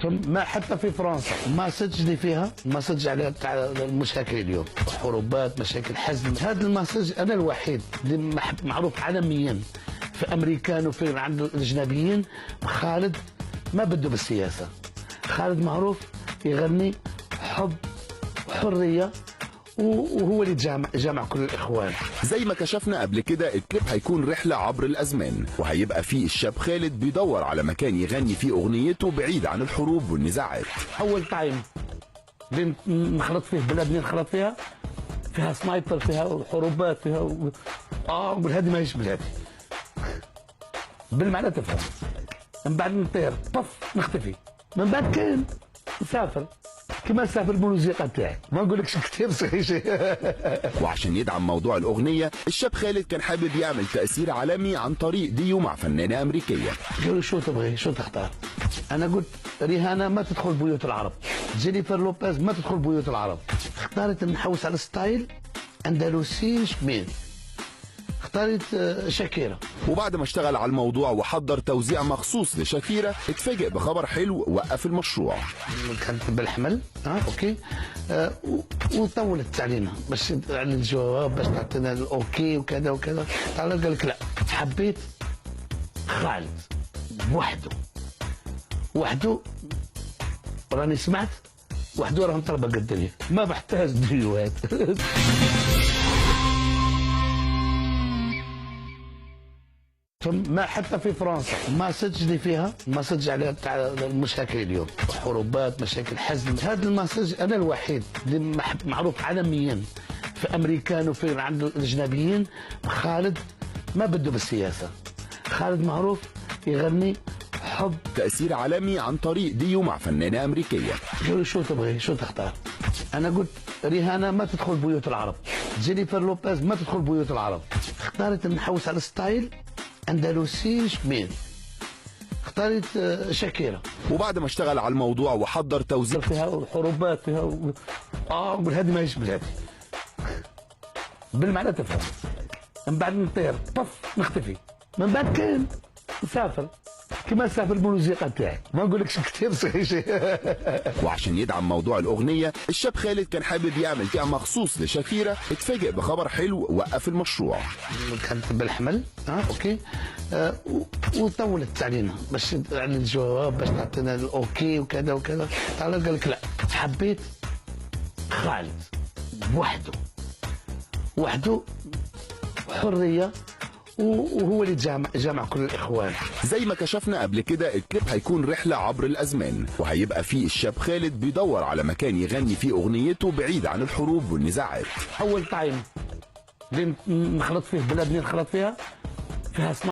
ما حتى في فرنسا ما سجل فيها مسج على المشاكل اليوم، حروبات، مشاكل، حزم. هذا المسج انا الوحيد اللي معروف عالميا في امريكان وفي عند الاجنبيين. خالد ما بده بالسياسه، خالد معروف يغني حب وحريه، وهو اللي جامع كل الاخوان. زي ما كشفنا قبل كده، الكليب هيكون رحله عبر الازمان، وهيبقى فيه الشاب خالد بيدور على مكان يغني فيه اغنيته بعيد عن الحروب والنزاعات. اول تايم نخلط فيه بلد نخلط فيها سنايبر، فيها حروبات، فيها هذه ماهيش بلادي بالمعنى، تفهم. من بعد نطير طف نختفي، من بعد كان نسافر كما نسافر بالموسيقى تاعي، ما نقولكش كثير صحيح. وعشان يدعم موضوع الاغنيه، الشاب خالد كان حابب يعمل تاثير عالمي عن طريق ديو مع فنانه امريكيه. قالوا شو تبغي، شو تختار؟ انا قلت ريهانا ما تدخل بيوت العرب، جينيفر لوبيز ما تدخل بيوت العرب. اختارت نحوس على ستايل اندلسي شمال، اختارت شاكيرا. وبعد ما اشتغل على الموضوع وحضر توزيع مخصوص لشاكيرا، اتفاجئ بخبر حلو وقف المشروع. كانت بالحمل اوكي، وطولت علينا باش على الجواب، باش تعطينا الاوكي وكذا وكذا. قال لك لا، حبيت خالد وحده راني سمعت وحده راه مطربق الدنيا، ما بحتاج ديوات. ما حتى في فرنسا ما سجل فيها مسج على المشاكل اليوم، حروبات، مشاكل، حزم. هذا المسج انا الوحيد اللي معروف عالميا في امريكان وفي عند الاجنبيين. خالد ما بده بالسياسه، خالد معروف يغني حب. تاثير عالمي عن طريق ديو مع فنانه امريكيه. قالوا شو تبغي، شو تختار؟ انا قلت ريهانا ما تدخل بيوت العرب، جينيفر لوبيز ما تدخل بيوت العرب. اختارت نحوس على ستايل اندلسي شمال، اختارت شاكيرا. وبعد ما اشتغل على الموضوع وحضر توزيع فيها حروبات، فيها هذه ماهيش بلادي بالمعنى، تفهم. من بعد نطير طف نختفي، من بعد كان نسافر كما نسافر بالموسيقى تاعي، ما نقولكش كثير صحيح. وعشان يدعم موضوع الاغنيه، الشاب خالد كان حابب يعمل فيها مخصوص لشاكيرا، اتفاجئ بخبر حلو وقف المشروع. كانت بالحمل اوكي، وطولت علينا باش على الجواب، باش تعطينا الاوكي وكذا وكذا. قال لك لا، حبيت خالد وحده حريه، وهو اللي جامع كل الاخوان. زي ما كشفنا قبل كده، الكليب هيكون رحله عبر الازمان، وهيبقى فيه الشاب خالد بيدور على مكان يغني فيه اغنيته بعيد عن الحروب والنزاعات. اول تايم نخلط فيه بلد نخلط فيها